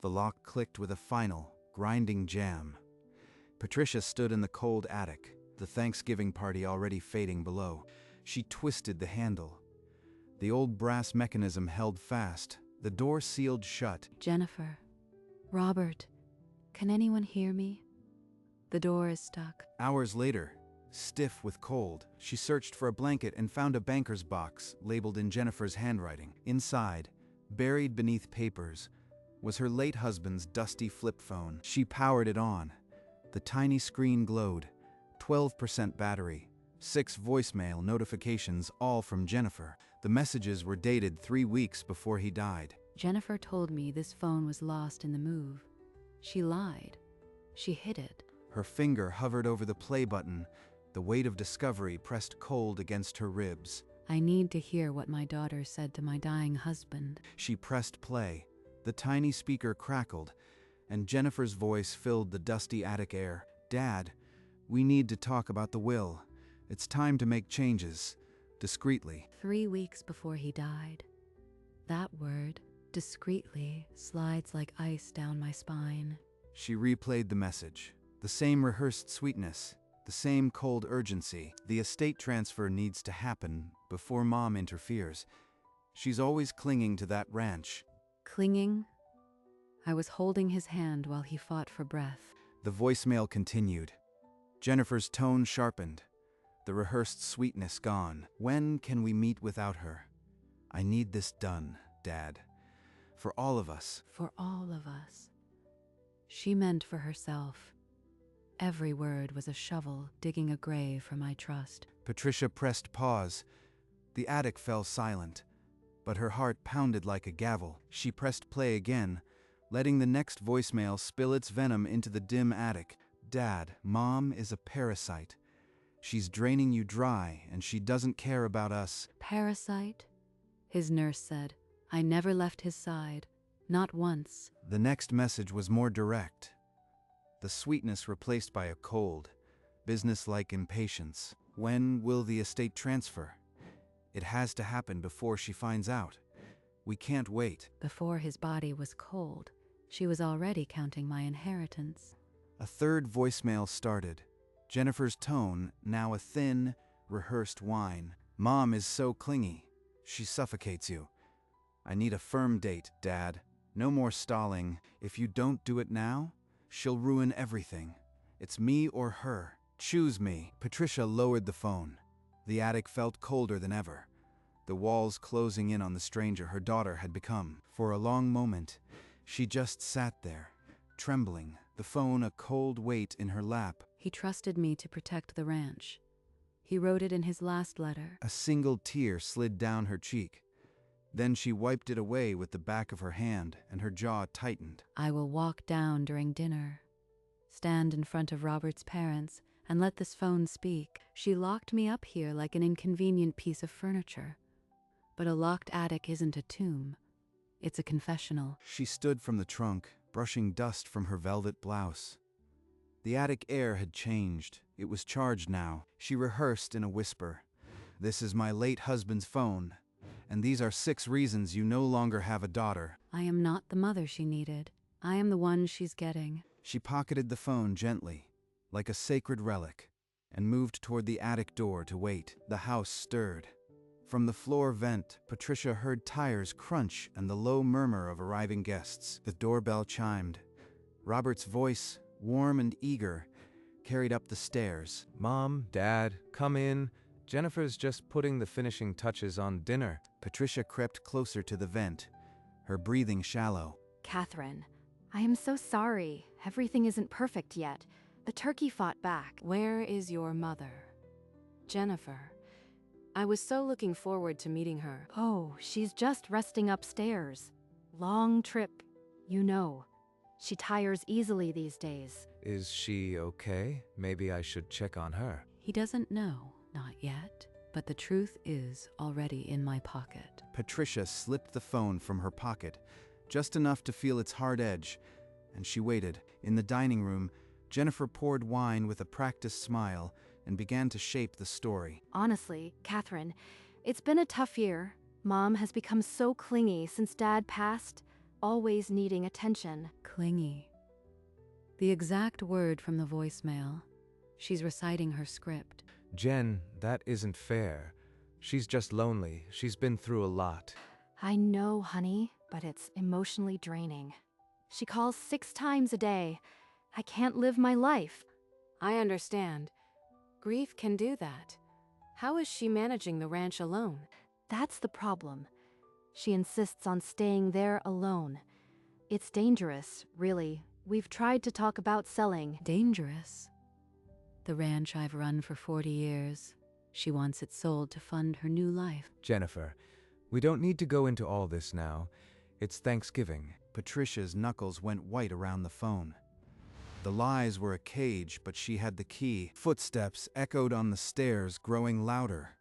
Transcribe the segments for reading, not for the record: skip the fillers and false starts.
The lock clicked with a final, grinding jam. Patricia stood in the cold attic, the Thanksgiving party already fading below. She twisted the handle. The old brass mechanism held fast, the door sealed shut. Jennifer, Robert, can anyone hear me? The door is stuck. Hours later, stiff with cold, she searched for a blanket and found a banker's box labeled in Jennifer's handwriting. Inside, buried beneath papers, was her late husband's dusty flip phone. She powered it on. The tiny screen glowed. 12% battery. 6 voicemail notifications, all from Jennifer. The messages were dated 3 weeks before he died. Jennifer told me this phone was lost in the move. She lied. She hid it. Her finger hovered over the play button. The weight of discovery pressed cold against her ribs. I need to hear what my daughter said to my dying husband. She pressed play. The tiny speaker crackled, and Jennifer's voice filled the dusty attic air. "Dad, we need to talk about the will. It's time to make changes." Discreetly. 3 weeks before he died. That word, discreetly, slides like ice down my spine. She replayed the message. The same rehearsed sweetness, the same cold urgency. The estate transfer needs to happen before Mom interferes. She's always clinging to that ranch. Clinging? I was holding his hand while he fought for breath. The voicemail continued. Jennifer's tone sharpened. The rehearsed sweetness gone. "When can we meet without her? I need this done, Dad. For all of us." For all of us. She meant for herself. Every word was a shovel digging a grave for my trust. Patricia pressed pause. The attic fell silent, but her heart pounded like a gavel. She pressed play again, letting the next voicemail spill its venom into the dim attic. "Dad, Mom is a parasite. She's draining you dry, and she doesn't care about us." Parasite? His nurse said. I never left his side. Not once. The next message was more direct. The sweetness replaced by a cold, businesslike impatience. "When will the estate transfer? It has to happen before she finds out. We can't wait." Before his body was cold, she was already counting my inheritance. A third voicemail started. Jennifer's tone, now a thin, rehearsed whine. "Mom is so clingy. She suffocates you. I need a firm date, Dad. No more stalling. If you don't do it now, she'll ruin everything. It's me or her. Choose me." Patricia lowered the phone. The attic felt colder than ever, the walls closing in on the stranger her daughter had become. For a long moment, she just sat there, trembling, the phone a cold weight in her lap. He trusted me to protect the ranch. He wrote it in his last letter. A single tear slid down her cheek. Then she wiped it away with the back of her hand, and her jaw tightened. I will walk down during dinner, stand in front of Robert's parents, and let this phone speak. She locked me up here like an inconvenient piece of furniture. But a locked attic isn't a tomb. It's a confessional. She stood from the trunk, brushing dust from her velvet blouse. The attic air had changed. It was charged now. She rehearsed in a whisper. "This is my late husband's phone, and these are 6 reasons you no longer have a daughter." I am not the mother she needed. I am the one she's getting. She pocketed the phone gently, like a sacred relic, and moved toward the attic door to wait. The house stirred. From the floor vent, Patricia heard tires crunch and the low murmur of arriving guests. The doorbell chimed. Robert's voice, warm and eager, carried up the stairs. "Mom, Dad, come in. Jennifer's just putting the finishing touches on dinner." Patricia crept closer to the vent, her breathing shallow. "Catherine, I am so sorry. Everything isn't perfect yet. The turkey fought back." Where is your mother? Jennifer. I was so looking forward to meeting her. "Oh, she's just resting upstairs. Long trip, you know. She tires easily these days." "Is she okay? Maybe I should check on her." He doesn't know, not yet, but the truth is already in my pocket. Patricia slipped the phone from her pocket, just enough to feel its hard edge, and she waited. In the dining room, Jennifer poured wine with a practiced smile and began to shape the story. "Honestly, Catherine, it's been a tough year. Mom has become so clingy since Dad passed. always needing attention. Clingy. The exact word from the voicemail. She's reciting her script. Jen, that isn't fair. She's just lonely. She's been through a lot. I know, honey, but it's emotionally draining. She calls 6 times a day. I can't live my life. I understand. Grief can do that. How is she managing the ranch alone? That's the problem. She insists on staying there alone. It's dangerous, really. We've tried to talk about selling. Dangerous. The ranch I've run for 40 years. She wants it sold to fund her new life. Jennifer, we don't need to go into all this now. It's Thanksgiving. Patricia's knuckles went white around the phone. The lies were a cage, but she had the key. Footsteps echoed on the stairs, growing louder.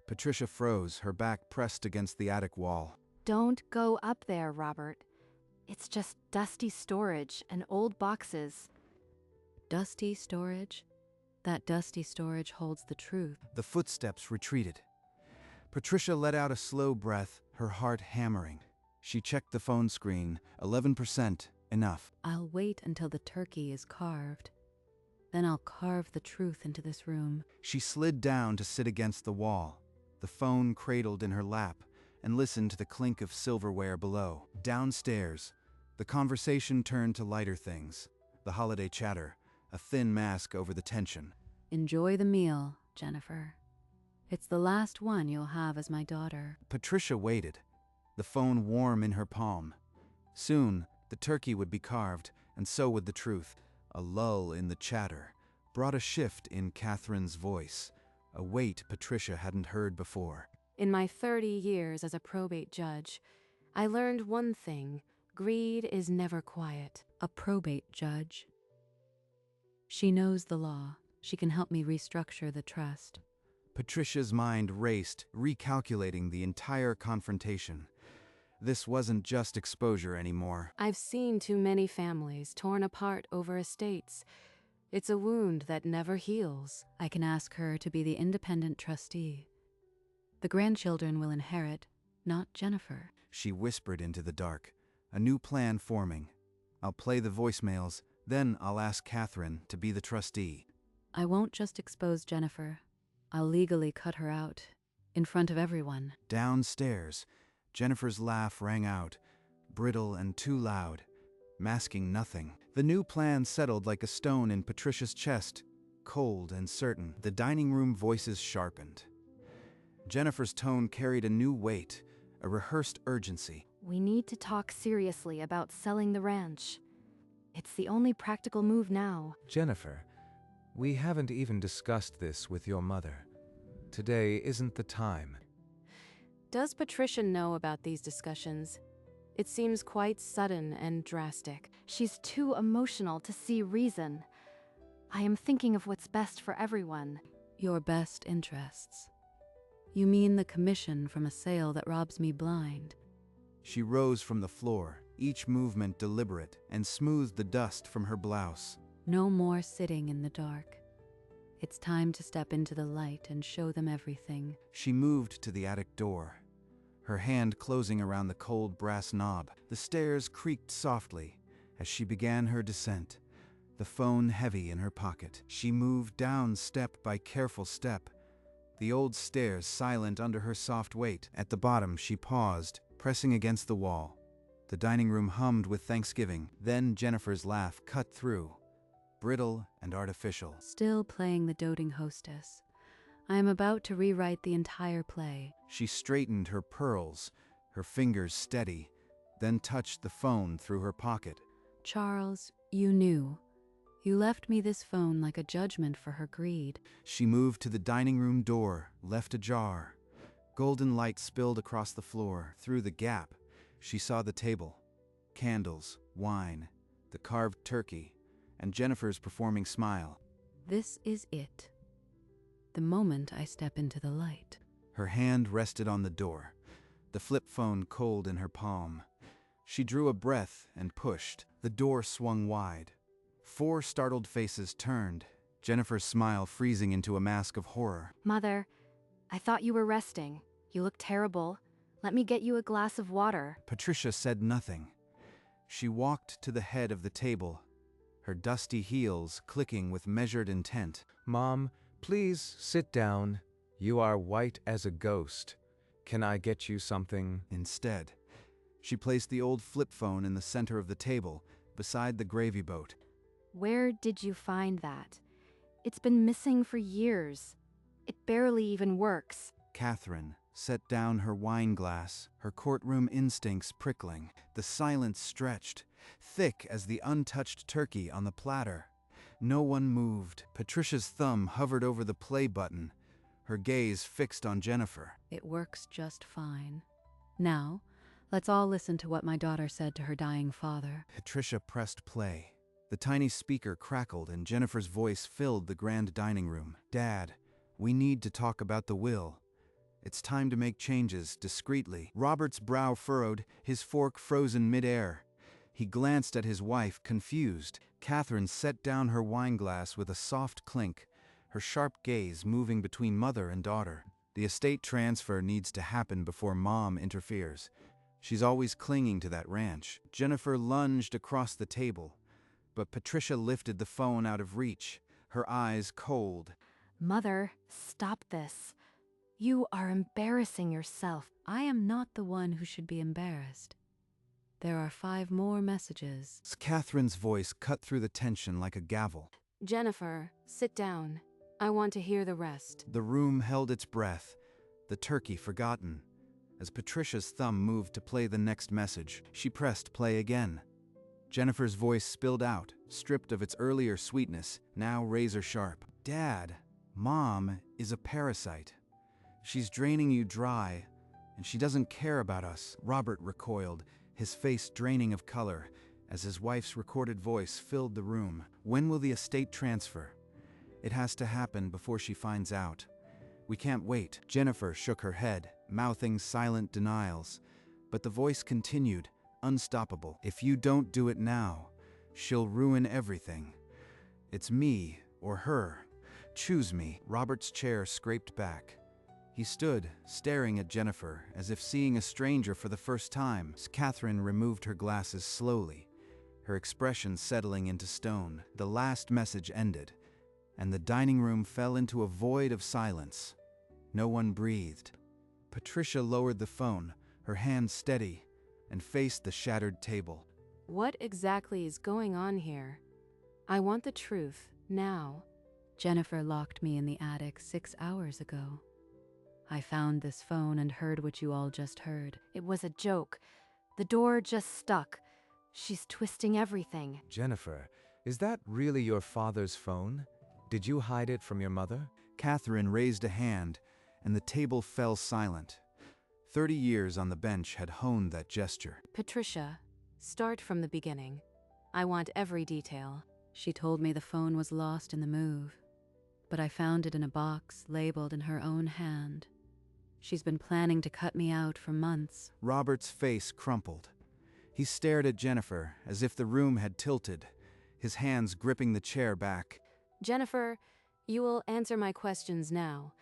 Patricia froze, her back pressed against the attic wall. Don't go up there, Robert. It's just dusty storage and old boxes. Dusty storage? That dusty storage holds the truth. The footsteps retreated. Patricia let out a slow breath, her heart hammering. She checked the phone screen. 11%. Enough. I'll wait until the turkey is carved. Then I'll carve the truth into this room. She slid down to sit against the wall, the phone cradled in her lap, and listened to the clink of silverware below. Downstairs, the conversation turned to lighter things. The holiday chatter, a thin mask over the tension. Enjoy the meal, Jennifer. It's the last one you'll have as my daughter. Patricia waited, the phone warm in her palm. Soon, the turkey would be carved, and so would the truth. A lull in the chatter brought a shift in Catherine's voice, a weight Patricia hadn't heard before. In my 30 years as a probate judge, I learned one thing. Greed is never quiet. A probate judge. She knows the law. She can help me restructure the trust. Patricia's mind raced, recalculating the entire confrontation. This wasn't just exposure anymore. I've seen too many families torn apart over estates. It's a wound that never heals. I can ask her to be the independent trustee. The grandchildren will inherit, not Jennifer. She whispered into the dark, a new plan forming. I'll play the voicemails, then I'll ask Catherine to be the trustee. I won't just expose Jennifer. I'll legally cut her out, in front of everyone. Downstairs, Jennifer's laugh rang out, brittle and too loud, masking nothing. The new plan settled like a stone in Patricia's chest, cold and certain. The dining room voices sharpened. Jennifer's tone carried a new weight, a rehearsed urgency. We need to talk seriously about selling the ranch. It's the only practical move now. Jennifer, we haven't even discussed this with your mother. Today isn't the time. Does Patricia know about these discussions? It seems quite sudden and drastic. She's too emotional to see reason. I am thinking of what's best for everyone. Your best interests. You mean the commission from a sale that robs me blind? She rose from the floor, each movement deliberate, and smoothed the dust from her blouse. No more sitting in the dark. It's time to step into the light and show them everything. She moved to the attic door, her hand closing around the cold brass knob. The stairs creaked softly as she began her descent, the phone heavy in her pocket. She moved down step by careful step, the old stairs silent under her soft weight. At the bottom, she paused, pressing against the wall. The dining room hummed with Thanksgiving. Then Jennifer's laugh cut through, brittle and artificial. Still playing the doting hostess. I am about to rewrite the entire play. She straightened her pearls, her fingers steady, then touched the phone through her pocket. Charles, you knew. You left me this phone like a judgment for her greed. She moved to the dining room door, left ajar. Golden light spilled across the floor. Through the gap, she saw the table. Candles, wine, the carved turkey, and Jennifer's performing smile. This is it. The moment I step into the light. Her hand rested on the door, the flip phone cold in her palm. She drew a breath and pushed. The door swung wide. 4 startled faces turned, Jennifer's smile freezing into a mask of horror. Mother, I thought you were resting. You look terrible. Let me get you a glass of water. Patricia said nothing. She walked to the head of the table, her dusty heels clicking with measured intent. Mom, please sit down. You are white as a ghost. Can I get you something? Instead, she placed the old flip phone in the center of the table, beside the gravy boat. Where did you find that? It's been missing for years. It barely even works. Catherine set down her wine glass, her courtroom instincts prickling. The silence stretched, thick as the untouched turkey on the platter. No one moved. Patricia's thumb hovered over the play button, her gaze fixed on Jennifer. It works just fine. Now, let's all listen to what my daughter said to her dying father. Patricia pressed play. The tiny speaker crackled and Jennifer's voice filled the grand dining room. Dad, we need to talk about the will. It's time to make changes, discreetly. Robert's brow furrowed, his fork frozen midair. He glanced at his wife, confused. Catherine set down her wineglass with a soft clink, her sharp gaze moving between mother and daughter. The estate transfer needs to happen before Mom interferes. She's always clinging to that ranch. Jennifer lunged across the table, but Patricia lifted the phone out of reach, her eyes cold. Mother, stop this. You are embarrassing yourself. I am not the one who should be embarrassed. There are 5 more messages. Catherine's voice cut through the tension like a gavel. Jennifer, sit down. I want to hear the rest. The room held its breath, the turkey forgotten. As Patricia's thumb moved to play the next message, she pressed play again. Jennifer's voice spilled out, stripped of its earlier sweetness, now razor sharp. Dad, Mom is a parasite. She's draining you dry, and she doesn't care about us. Robert recoiled, his face draining of color, as his wife's recorded voice filled the room. When will the estate transfer? It has to happen before she finds out. We can't wait. Jennifer shook her head, mouthing silent denials. But the voice continued, unstoppable. If you don't do it now, she'll ruin everything. It's me or her. Choose me. Robert's chair scraped back. He stood, staring at Jennifer, as if seeing a stranger for the first time. Catherine removed her glasses slowly, her expression settling into stone. The last message ended, and the dining room fell into a void of silence. No one breathed. Patricia lowered the phone, her hand steady, and faced the shattered table. What exactly is going on here? I want the truth, now. Jennifer locked me in the attic 6 hours ago. I found this phone and heard what you all just heard. It was a joke. The door just stuck. She's twisting everything. Jennifer, is that really your father's phone? Did you hide it from your mother? Catherine raised a hand, and the table fell silent. 30 years on the bench had honed that gesture. Patricia, start from the beginning. I want every detail. She told me the phone was lost in the move, but I found it in a box labeled in her own hand. She's been planning to cut me out for months. Robert's face crumpled. He stared at Jennifer as if the room had tilted, his hands gripping the chair back. Jennifer, you will answer my questions now.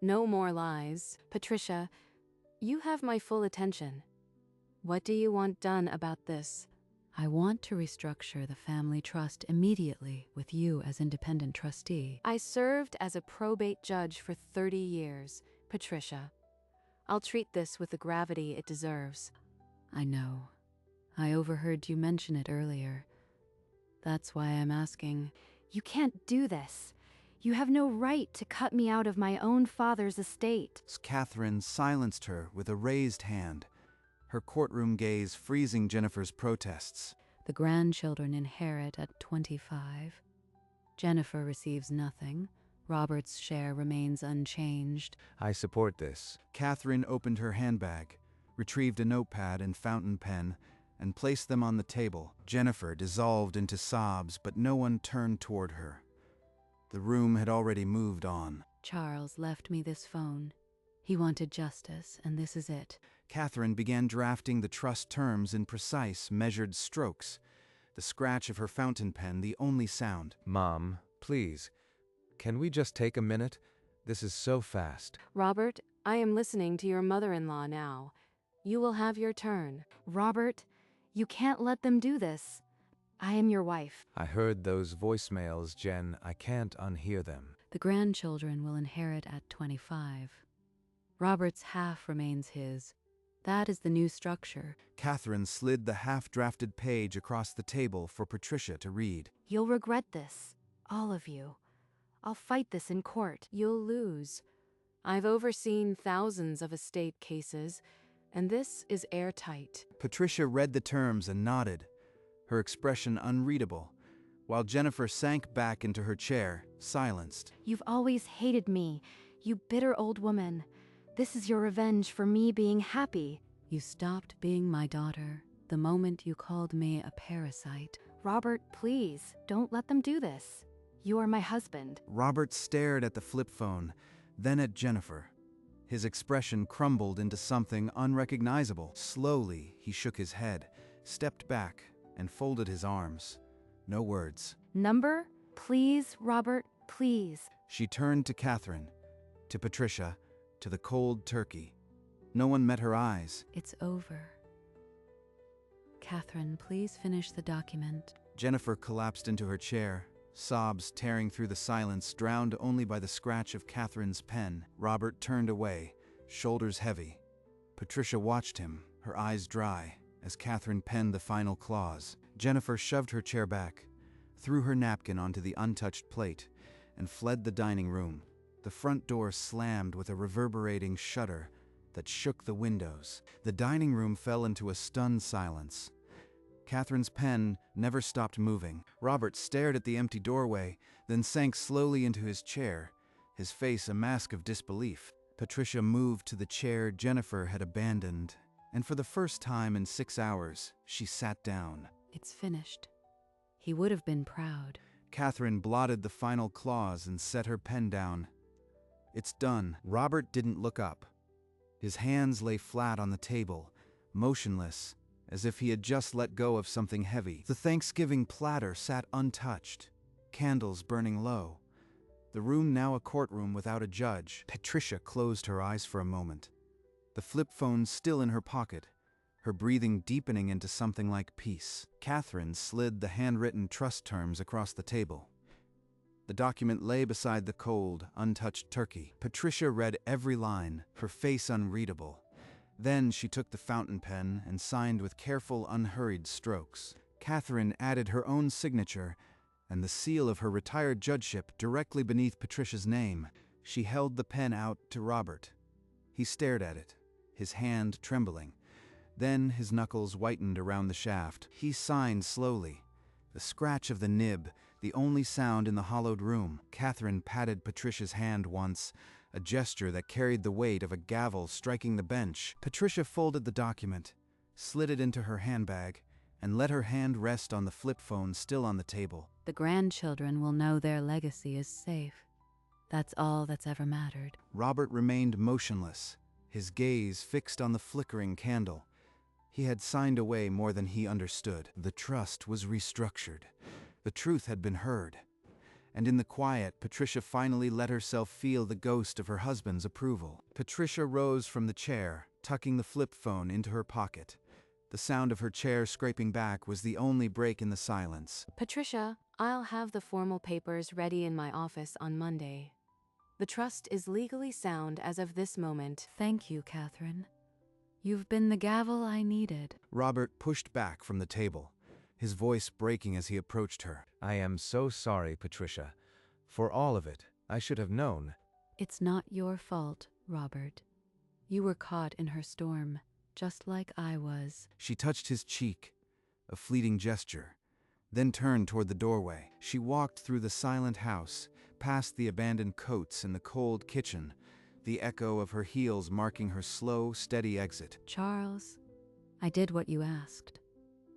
No more lies. Patricia, you have my full attention. What do you want done about this? I want to restructure the family trust immediately with you as independent trustee. I served as a probate judge for 30 years, Patricia. I'll treat this with the gravity it deserves. I know. I overheard you mention it earlier. That's why I'm asking. You can't do this. You have no right to cut me out of my own father's estate. Catherine silenced her with a raised hand, her courtroom gaze freezing Jennifer's protests. The grandchildren inherit at 25. Jennifer receives nothing. Robert's share remains unchanged. I support this. Catherine opened her handbag, retrieved a notepad and fountain pen, and placed them on the table. Jennifer dissolved into sobs, but no one turned toward her. The room had already moved on. Charles left me this phone. He wanted justice, and this is it. Catherine began drafting the trust terms in precise, measured strokes, the scratch of her fountain pen the only sound. Mom, please, can we just take a minute? This is so fast. Robert, I am listening to your mother-in-law now. You will have your turn. Robert, You can't let them do this. I am your wife. I heard those voicemails, Jen. I can't unhear them. The grandchildren will inherit at 25. Robert's half remains his. That is the new structure. Catherine slid the half-drafted page across the table for Patricia to read. You'll regret this. All of you. I'll fight this in court. You'll lose. I've overseen thousands of estate cases, and this is airtight. Patricia read the terms and nodded, her expression unreadable, while Jennifer sank back into her chair, silenced. You've always hated me, you bitter old woman. This is your revenge for me being happy. You stopped being my daughter the moment you called me a parasite. Robert, please, don't let them do this. You are my husband. Robert stared at the flip phone, then at Jennifer. His expression crumbled into something unrecognizable. Slowly, he shook his head, stepped back, and folded his arms. No words. Number? Please, Robert, please. She turned to Catherine, to Patricia, to the cold turkey. No one met her eyes. It's over. Catherine, please finish the document. Jennifer collapsed into her chair, sobs tearing through the silence, drowned only by the scratch of Catherine's pen. Robert turned away, shoulders heavy. Patricia watched him, her eyes dry, as Catherine penned the final clause. Jennifer shoved her chair back, threw her napkin onto the untouched plate, and fled the dining room. The front door slammed with a reverberating shudder that shook the windows. The dining room fell into a stunned silence. Catherine's pen never stopped moving. Robert stared at the empty doorway, then sank slowly into his chair, his face a mask of disbelief. Patricia moved to the chair Jennifer had abandoned, and for the first time in 6 hours, she sat down. It's finished. He would have been proud. Catherine blotted the final clause and set her pen down. It's done. Robert didn't look up. His hands lay flat on the table, motionless, as if he had just let go of something heavy. The Thanksgiving platter sat untouched, candles burning low. The room now a courtroom without a judge. Patricia closed her eyes for a moment, the flip phone still in her pocket, her breathing deepening into something like peace. Catherine slid the handwritten trust terms across the table. The document lay beside the cold, untouched turkey. Patricia read every line, her face unreadable. Then she took the fountain pen and signed with careful, unhurried strokes. Catherine added her own signature and the seal of her retired judgeship directly beneath Patricia's name. She held the pen out to Robert. He stared at it, his hand trembling. Then his knuckles whitened around the shaft. He signed slowly, the scratch of the nib the only sound in the hollowed room. Catherine patted Patricia's hand once, a gesture that carried the weight of a gavel striking the bench. Patricia folded the document, slid it into her handbag, and let her hand rest on the flip phone still on the table. The grandchildren will know their legacy is safe. That's all that's ever mattered. Robert remained motionless, his gaze fixed on the flickering candle. He had signed away more than he understood. The trust was restructured. The truth had been heard. And in the quiet, Patricia finally let herself feel the ghost of her husband's approval. Patricia rose from the chair, tucking the flip phone into her pocket. The sound of her chair scraping back was the only break in the silence. Patricia, I'll have the formal papers ready in my office on Monday. The trust is legally sound as of this moment. Thank you, Catherine. You've been the gavel I needed. Robert pushed back from the table, his voice breaking as he approached her. I am so sorry, Patricia. For all of it, I should have known. It's not your fault, Robert. You were caught in her storm, just like I was. She touched his cheek, a fleeting gesture, then turned toward the doorway. She walked through the silent house, past the abandoned coats and the cold kitchen, the echo of her heels marking her slow, steady exit. Charles, I did what you asked.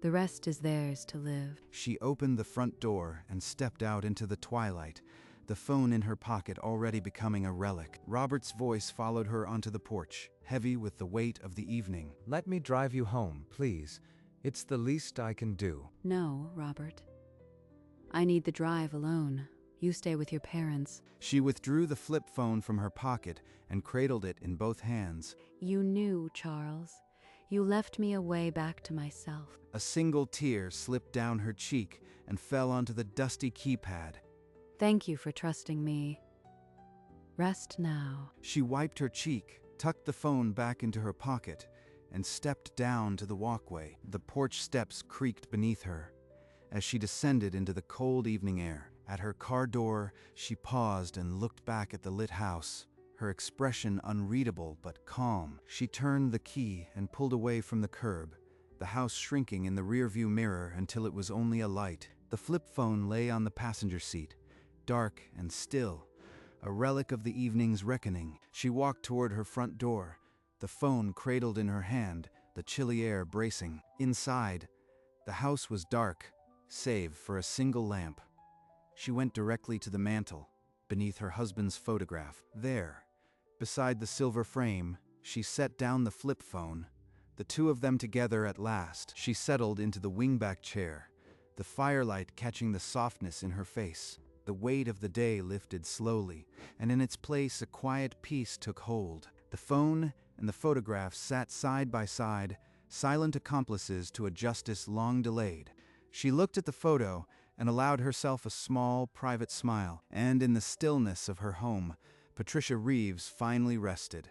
The rest is theirs to live. She opened the front door and stepped out into the twilight, the phone in her pocket already becoming a relic. Robert's voice followed her onto the porch, heavy with the weight of the evening. Let me drive you home, please. It's the least I can do. No, Robert. I need the drive alone. You stay with your parents. She withdrew the flip phone from her pocket and cradled it in both hands. You knew, Charles. You left me a way back to myself. A single tear slipped down her cheek and fell onto the dusty keypad. Thank you for trusting me. Rest now. She wiped her cheek, tucked the phone back into her pocket, and stepped down to the walkway. The porch steps creaked beneath her as she descended into the cold evening air. At her car door, she paused and looked back at the lit house, her expression unreadable but calm. She turned the key and pulled away from the curb, the house shrinking in the rearview mirror until it was only a light. The flip phone lay on the passenger seat, dark and still, a relic of the evening's reckoning. She walked toward her front door, the phone cradled in her hand, the chilly air bracing. Inside, the house was dark, save for a single lamp. She went directly to the mantel, beneath her husband's photograph. There, beside the silver frame, she set down the flip phone. The two of them together at last. She settled into the wingback chair, the firelight catching the softness in her face. The weight of the day lifted slowly, and in its place a quiet peace took hold. The phone and the photograph sat side by side, silent accomplices to a justice long delayed. She looked at the photo and allowed herself a small, private smile, and in the stillness of her home, Patricia Reeves finally rested.